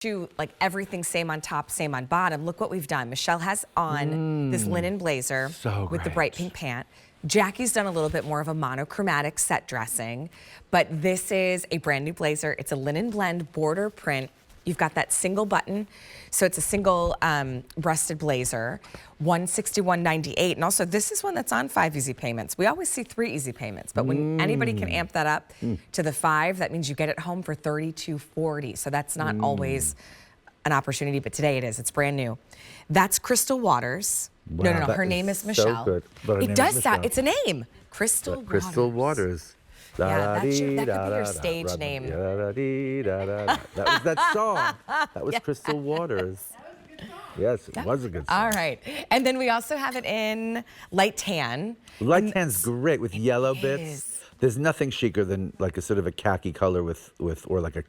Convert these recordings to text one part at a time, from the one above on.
to like everything same on top, same on bottom, look what we've done. Michelle has on this linen blazer with the bright pink pant. Jackie's done a little bit more of a monochromatic set dressing, but this is a brand new blazer. It's a linen blend border print. You've got that single button, so it's a single breasted blazer, $161.98. And also, this is one that's on 5 easy payments. We always see 3 easy payments, but when anybody can amp that up to the 5, that means you get it home for $32.40. So that's not always an opportunity, but today it is. It's brand new. That's Crystal Waters. Wow, no, her name is Michelle. So good. But It does sound, it's a name. Crystal Waters. Yeah, that could be your stage name. That was that song. That was Crystal Waters. Yes, it was a good song. All right. And then we also have it in light tan. Light tan's great with yellow bits. There's nothing chicer than like a sort of a khaki color with or like a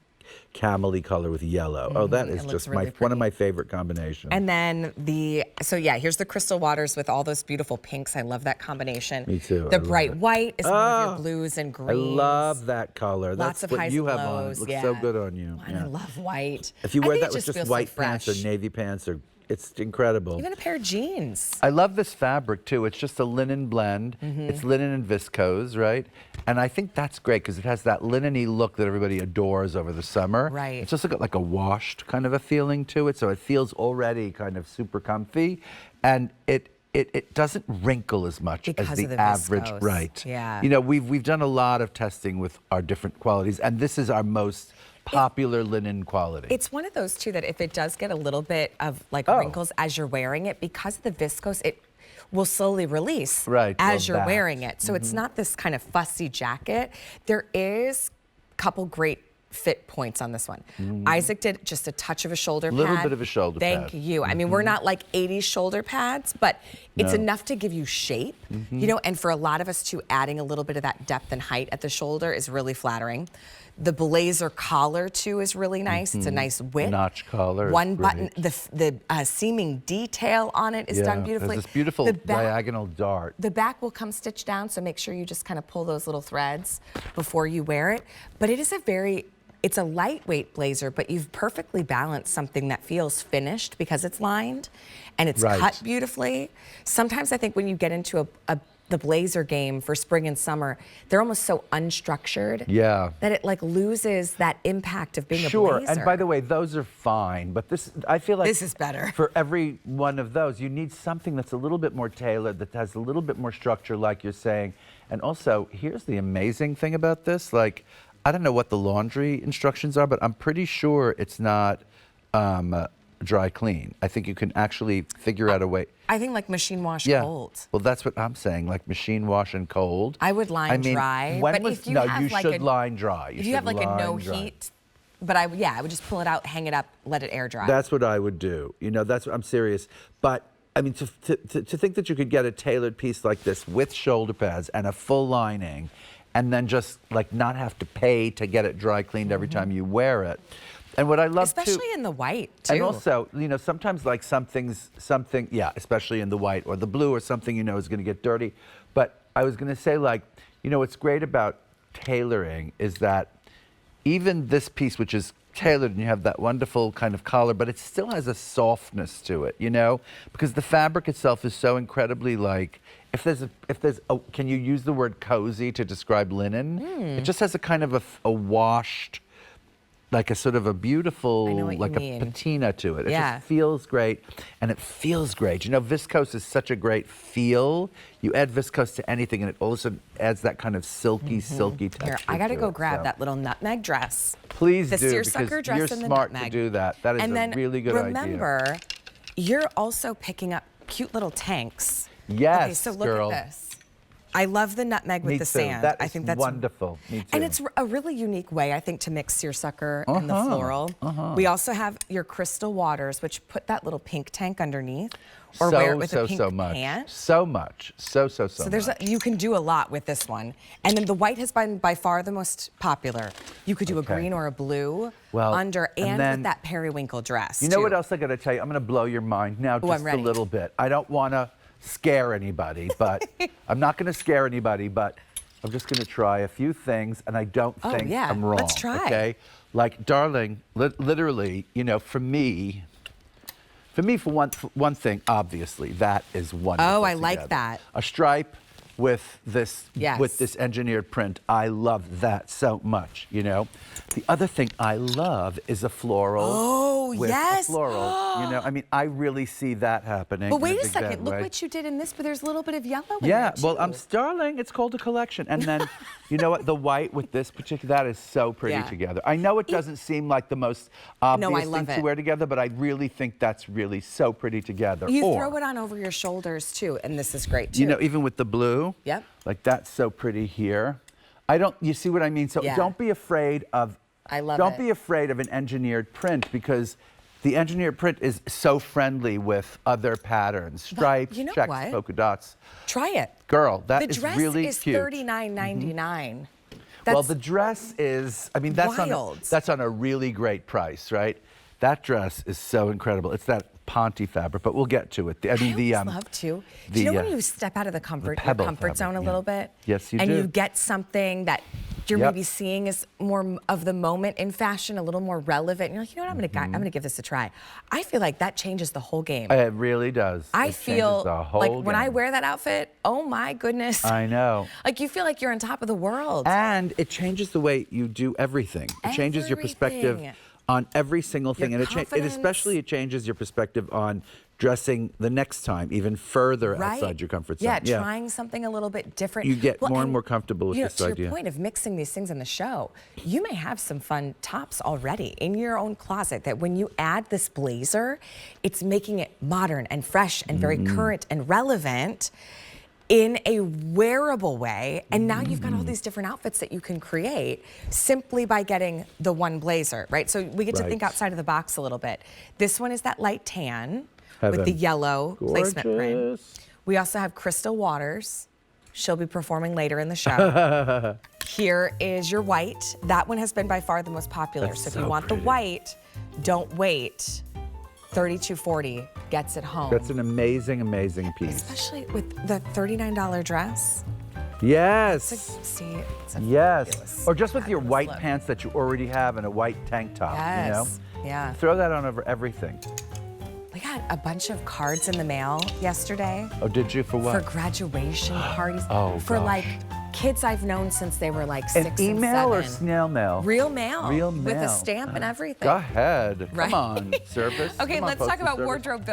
camel-y color with yellow. Oh, that is just really one of my favorite combinations. And then here's the Crystal Waters with all those beautiful pinks. I love that combination. Me too. The bright white is one of your blues and greens. I love that color. Lots That's of what highs you and have on. lows. It looks so good on you. And I love white. If you wear that with just just white pants or navy pants, it's incredible. Even a pair of jeans. I love this fabric too. It's just a linen blend. It's linen and viscose, right? And I think that's great because it has that linen-y look that everybody adores over the summer. Right. It's just like a washed kind of a feeling to it, so it feels already kind of super comfy, and it doesn't wrinkle as much because as the average. Viscose. Right. Yeah. You know, we've done a lot of testing with our different qualities, and this is our most popular linen quality. It's one of those too that if it does get a little bit of like wrinkles as you're wearing it, because of the viscose, it will slowly release as you're wearing it. So it's not this kind of fussy jacket. There is a couple great fit points on this one. Isaac did just a touch of a shoulder pad. A little bit of a shoulder pad. Thank you. I mean, we're not like 80s shoulder pads, but it's enough to give you shape, you know, and for a lot of us too, adding a little bit of that depth and height at the shoulder is really flattering. The blazer collar too is really nice. It's a nice width. Notch collar. One button, the seaming detail on it is done beautifully. There's this beautiful diagonal dart. The back will come stitched down, so make sure you just kind of pull those little threads before you wear it. But it is it's a lightweight blazer, but you've perfectly balanced something that feels finished because it's lined and it's cut beautifully. Sometimes I think when you get into the blazer game for spring and summer, they're almost so unstructured that it like loses that impact of being a blazer. And by the way, those are fine, but I feel like this is better. For every one of those, you need something that's a little bit more tailored, that has a little bit more structure, like you're saying. And also, here's the amazing thing about this, like, I don't know what the laundry instructions are, but I'm pretty sure it's not dry clean. I think you can actually figure out a way. I think like machine wash cold. Well, that's what I'm saying, like machine wash and cold. I would line dry. But if you have you like should line dry. If you have like a no heat, but I would just pull it out, hang it up, let it air dry. That's what I would do. You know, that's what I'm serious. But I mean, to think that you could get a tailored piece like this with shoulder pads and a full lining, and then just like not have to pay to get it dry cleaned every time you wear it. And what I love especially in the white too. And also, you know, sometimes like something, especially in the white or the blue or something, you know, is going to get dirty. But I was going to say, like, you know, what's great about tailoring is that even this piece, which is tailored and you have that wonderful kind of collar, but it still has a softness to it, you know, because the fabric itself is so incredibly like, can you use the word cozy to describe linen? It just has a kind of a washed, like a sort of a beautiful, like a patina to it. It just feels great, and it feels great. You know, viscose is such a great feel. You add viscose to anything, and it also adds that kind of silky texture. Here, I got to go grab that little nutmeg dress. Please do, seersucker dress you're in the smart nutmeg. to do that. That is a really good idea. Remember, you're also picking up cute little tanks. Yes, okay, so look girl. at this. I love the nutmeg with the sand. I think that's wonderful. Me too. And it's a really unique way, I think, to mix seersucker and the floral. We also have your Crystal Waters, which put that little pink tank underneath, or wear it with a pink pant. So much. So there's you can do a lot with this one. And then the white has been by far the most popular. You could do a green or a blue under, and with that periwinkle dress. You know what else I got to tell you? I'm going to blow your mind now just a little bit. I don't want to scare anybody, but I'm not going to scare anybody, but I'm just gonna try a few things, and I don't think yeah. I'm wrong. Let's try. Okay, like, darling, literally, you know, for me, for one thing, obviously, that is wonderful. Oh, I like together. that. A stripe with this Yes. engineered print. I love that so much, you know. The other thing I love is a floral. Oh, with yes. A floral. You know, I mean, I really see that happening. But in wait a a big, second, bad look way. what you did in this, but there's a little bit of yellow in Yeah, there, well, too. darling, it's called a collection. And then, you know what, the white with this particular, that is so pretty Yeah. together. I know it doesn't seem like the most obvious love thing it. to wear together, but I really think that's really so pretty together. You Or, throw it on over your shoulders, too, and this is great, too. you know, even with the blue, Yep. like that's so pretty here. You see what I mean? So Yeah. don't be afraid of, I love don't it. be afraid of an engineered print, because the engineered print is so friendly with other patterns, stripes, you know checks, what? polka dots. Try it. Girl, that The is dress really is cute. $39.99. Well, the dress is, I mean, that's wild. that's on a really great price, right? That dress is so incredible. It's that Ponte fabric, but we'll get to it. I always love to. Do you know when you step out of your pebble comfort fabric, zone a yeah. little bit? Yes, you and do. you get something that you're Yep. maybe seeing as more of the moment in fashion, a little more relevant. And you're like, you know what, I'm gonna give this a try. I feel like that changes the whole game. It really does. I It feel changes the whole like when I game. wear that outfit, oh my goodness. I know. Like you feel like you're on top of the world. And it changes the way you do everything. It changes your perspective Everything. on every single thing. Your And it changes your perspective on dressing the next time even further outside your comfort zone. Yeah, trying something a little bit different. You get more and more comfortable with you know, this to idea. your point of mixing these things in the show, you may have some fun tops already in your own closet that when you add this blazer, it's making it modern and fresh and very current and relevant in a wearable way. And now you've got all these different outfits that you can create simply by getting the one blazer, right? So we get to think Right. outside outside of the box a little bit. This one is that light tan with the Heaven. yellow placement print. Gorgeous. We also have Crystal Waters. She'll be performing later in the show. Here is your white. That one has been by far the most popular. That's so if you so want pretty. the white, don't wait. $32.40 gets it home. That's an amazing, amazing piece. Especially with the $39 dress. Yes. See, it's a Yes. fabulous, Or just with your fabulous white look. pants that you already have and a white tank top, you know? Yes. Yeah. Throw that on over everything. We got a bunch of cards in the mail yesterday. Oh, did you? For what? For graduation parties. Oh, for gosh. like kids I've known since they were like 6 An and email or 7. snail mail? Real mail. Real With a mail. stamp and everything. Go ahead. Right? Come on, service. Okay, Come on, let's talk postal about service. wardrobe